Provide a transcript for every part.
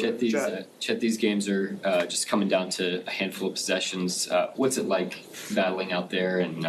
Chet, these games are just coming down to a handful of possessions. What's it like battling out there and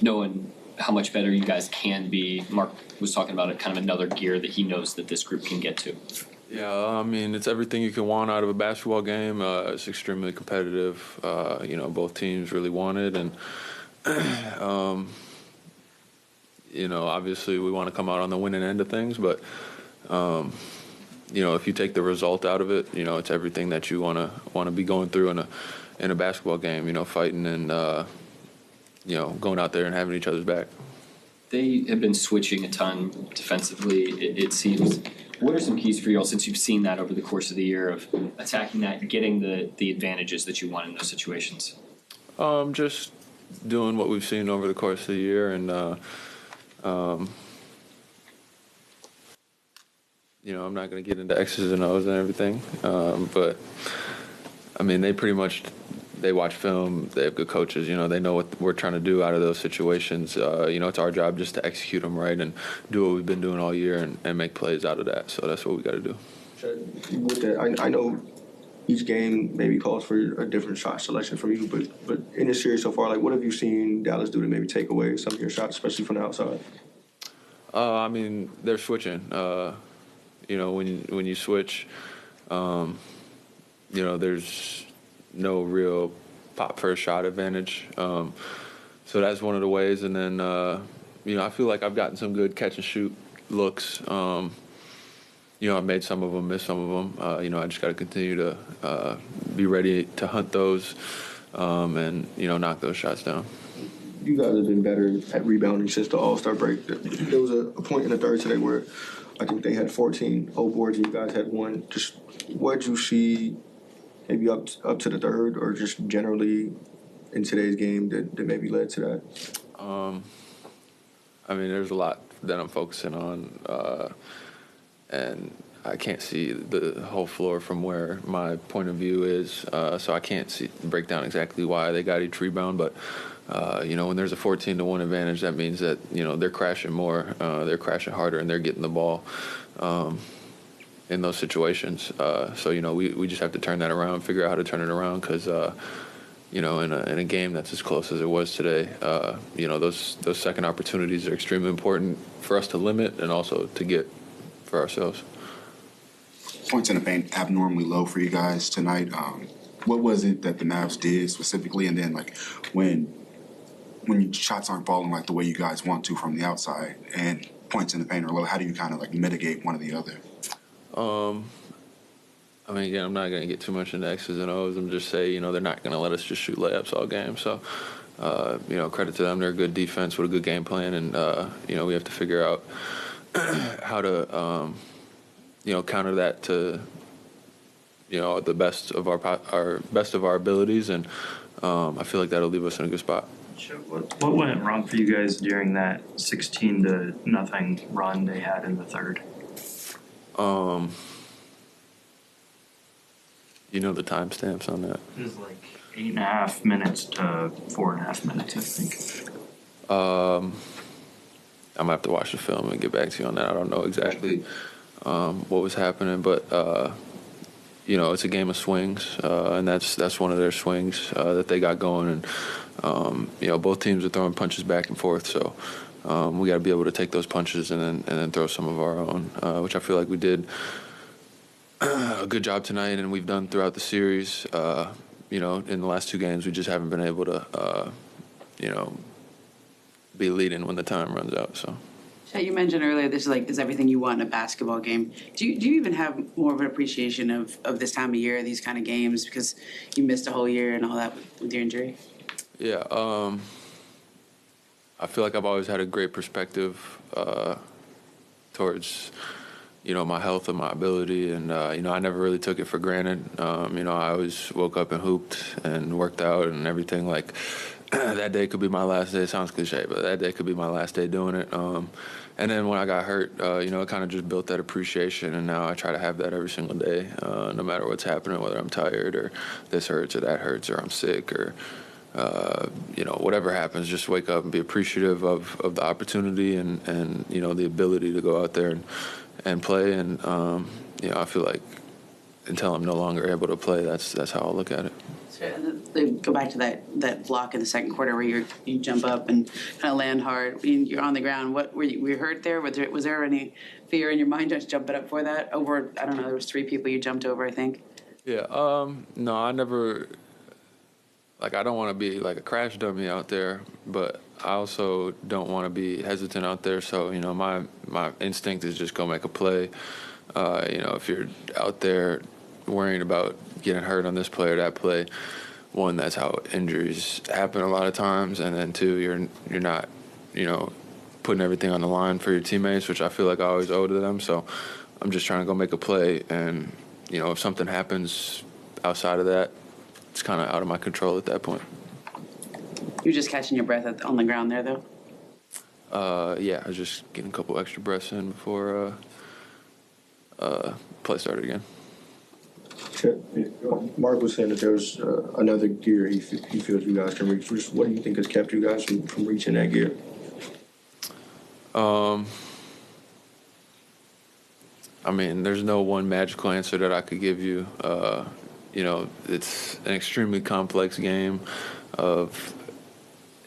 knowing how much better you guys can be? Mark was talking about it, kind of another gear that he knows that this group can get to. Yeah, I mean, it's everything you can want out of a basketball game. It's extremely competitive. Both teams really want it, and obviously we want to come out on the winning end of things, but if you take the result out of it, it's everything that you want to be going through in a basketball game. Fighting and going out there and having each other's back. They have been switching a ton defensively, it seems. What are some keys for you all, since you've seen that over the course of the year, of attacking that and getting the advantages that you want in those situations? Just doing what we've seen over the course of the year, and I'm not going to get into X's and O's and everything, but I mean, they watch film, they have good coaches, they know what we're trying to do out of those situations. It's our job just to execute them right and do what we've been doing all year and make plays out of that. So that's what we got to do. With that, I know each game maybe calls for a different shot selection from you, but in this series so far, what have you seen Dallas do to maybe take away some of your shots, especially from the outside? I mean, they're switching. When you switch, there's no real pop first shot advantage. So that's one of the ways. And then, I feel like I've gotten some good catch and shoot looks. I've made some of them, missed some of them. I just got to continue to be ready to hunt those and, knock those shots down. You guys have been better at rebounding since the All-Star break. There was a point in the third today where I think they had 14 O boards and you guys had one. Just what did you see maybe up to the third, or just generally in today's game that maybe led to that? There's a lot that I'm focusing on, and I can't see the whole floor from where my point of view is, so I can't break down exactly why they got each rebound. But when there's a 14-1 advantage, that means that they're crashing more, they're crashing harder, and they're getting the ball in those situations. So we just have to turn that around, figure out how to turn it around, because in a game that's as close as it was today, those second opportunities are extremely important for us to limit and also to get for ourselves. Points in the paint abnormally low for you guys tonight. What was it that the Mavs did specifically, and then when shots aren't falling the way you guys want to from the outside, and points in the paint are low, how do you kind of mitigate one or the other? Again, I'm not going to get too much into X's and O's. I'm just say, they're not going to let us just shoot layups all game. So, credit to them. They're a good defense with a good game plan, and we have to figure out how to counter that to the best of our abilities, and I feel like that'll leave us in a good spot. What went wrong for you guys during that 16-0 run they had in the third? The timestamps on that? It was 8.5 minutes to 4.5 minutes, I think. I'm gonna have to watch the film and get back to you on that. I don't know exactly what was happening, but it's a game of swings, and that's one of their swings that they got going, and both teams are throwing punches back and forth, so we got to be able to take those punches and then throw some of our own, which I feel like we did a good job tonight, and we've done throughout the series. In the last two games, we just haven't been able to be leading when the time runs out. So. Chet, you mentioned earlier this is everything you want in a basketball game. Do you even have more of an appreciation of this time of year, these kind of games, because you missed a whole year and all that with your injury? Yeah, I feel like I've always had a great perspective towards my health and my ability, and I never really took it for granted. I always woke up and hooped and worked out and everything. That day could be my last day. It sounds cliche, but that day could be my last day doing it. And then when I got hurt, it kind of just built that appreciation, and now I try to have that every single day, no matter what's happening, whether I'm tired or this hurts or that hurts or I'm sick or, whatever happens, just wake up and be appreciative of the opportunity and the ability to go out there and play. And, I feel like until I'm no longer able to play, that's how I'll look at it. So, go back to that block in the second quarter where you jump up and kind of land hard. You're on the ground. What were you hurt there? Was there any fear in your mind just jumping up for that? Over, I don't know, there was 3 people you jumped over, I think. Yeah. No, I never. Like, I don't want to be like a crash dummy out there, but I also don't want to be hesitant out there. So, my instinct is just go make a play. If you're out there worrying about getting hurt on this play or that play, one, that's how injuries happen a lot of times, and then 2, you're not, putting everything on the line for your teammates, which I feel like I always owe to them. So I'm just trying to go make a play, and if something happens outside of that, it's kind of out of my control at that point. You're just catching your breath on the ground there, though? Yeah, I was just getting a couple extra breaths in before play started again. Mark was saying that there's another gear he feels you guys can reach. What do you think has kept you guys from reaching that gear? I mean, there's no one magical answer that I could give you. It's an extremely complex game of,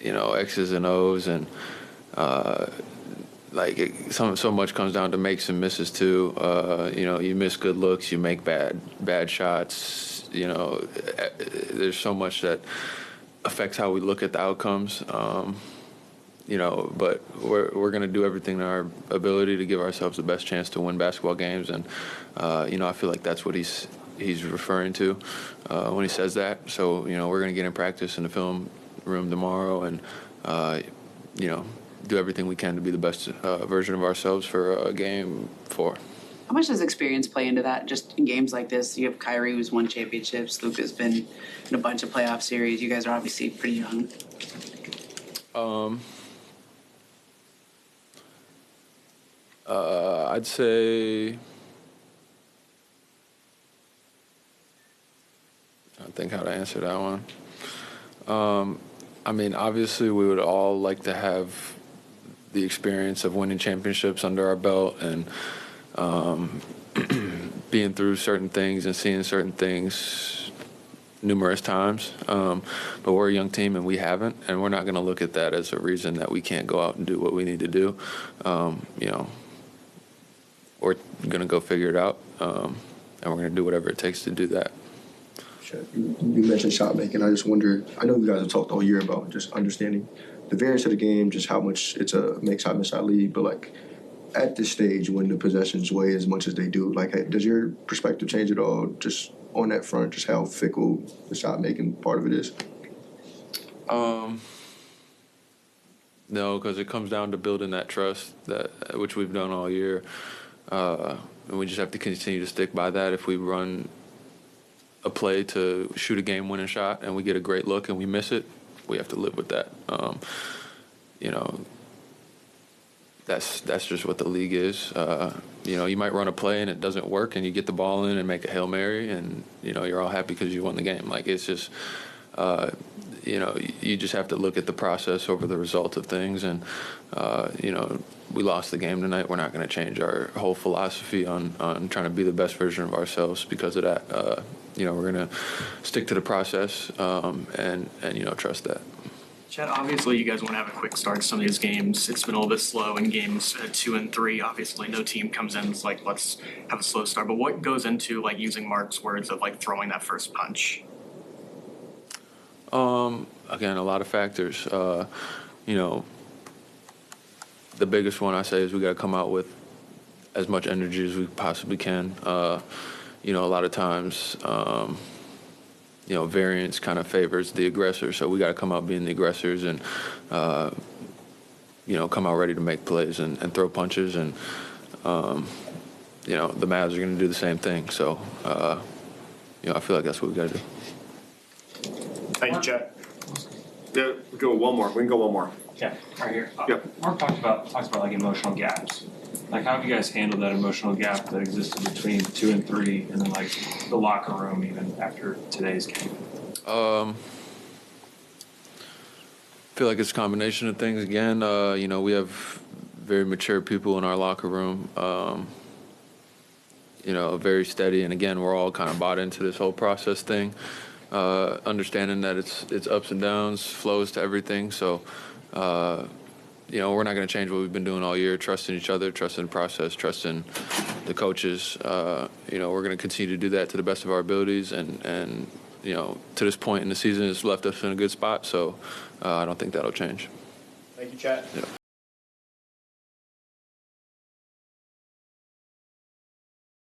X's and O's, and so much comes down to makes and misses too. You miss good looks, you make bad shots. There's so much that affects how we look at the outcomes. But we're going to do everything in our ability to give ourselves the best chance to win basketball games, and I feel like that's what he's referring to when he says that. So we're going to get in practice in the film room tomorrow, and do everything we can to be the best version of ourselves for game 4. How much does experience play into that? Just in games like this, you have Kyrie, who's won championships. Luka's been in a bunch of playoff series. You guys are obviously pretty young. I'd say, I think how to answer that one. I mean, obviously, we would all like to have the experience of winning championships under our belt, and being through certain things and seeing certain things numerous times. But we're a young team, and we haven't, and we're not going to look at that as a reason that we can't go out and do what we need to do. We're going to go figure it out, and we're going to do whatever it takes to do that. You mentioned shot making. I just wonder, I know you guys have talked all year about just understanding the variance of the game, just how much it's a make shot, miss shot league, but like at this stage when the possessions weigh as much as they do, like does your perspective change at all just on that front, just how fickle the shot making part of it is? No, because it comes down to building that trust, which we've done all year. And we just have to continue to stick by that. If we run a play to shoot a game-winning shot and we get a great look and we miss it, we have to live with that. That's just what the league is. You might run a play and it doesn't work, and you get the ball in and make a Hail Mary, and you're all happy because you won the game. Like, it's just you just have to look at the process over the result of things, and we lost the game tonight. We're not going to change our whole philosophy on trying to be the best version of ourselves because of that. We're going to stick to the process, and trust that. Chet, obviously you guys want to have a quick start to some of these games. It's been a little bit slow in games 2 and 3. Obviously no team comes in and is like, let's have a slow start. But what goes into, like, using Mark's words of, like, throwing that first punch? Again, a lot of factors. The biggest one I say is we got to come out with as much energy as we possibly can. A lot of times, variance kind of favors the aggressor, so we got to come out being the aggressors and, come out ready to make plays and throw punches, and, the Mavs are going to do the same thing. So, I feel like that's what we got to do. Thank you, Chet. Yeah, go one more. We can go one more. Yeah, right here. Yep. Mark talks about like emotional gaps. Like, how have you guys handled that emotional gap that existed between 2 and 3, and then like the locker room even after today's game? I feel like it's a combination of things. Again, we have very mature people in our locker room. very steady. And again, we're all kind of bought into this whole process thing, understanding that it's ups and downs, flows to everything. So, we're not going to change what we've been doing all year, trusting each other, trusting the process, trusting the coaches. We're going to continue to do that to the best of our abilities. And to this point in the season, it's left us in a good spot. So I don't think that'll change. Thank you, Chet. Yeah.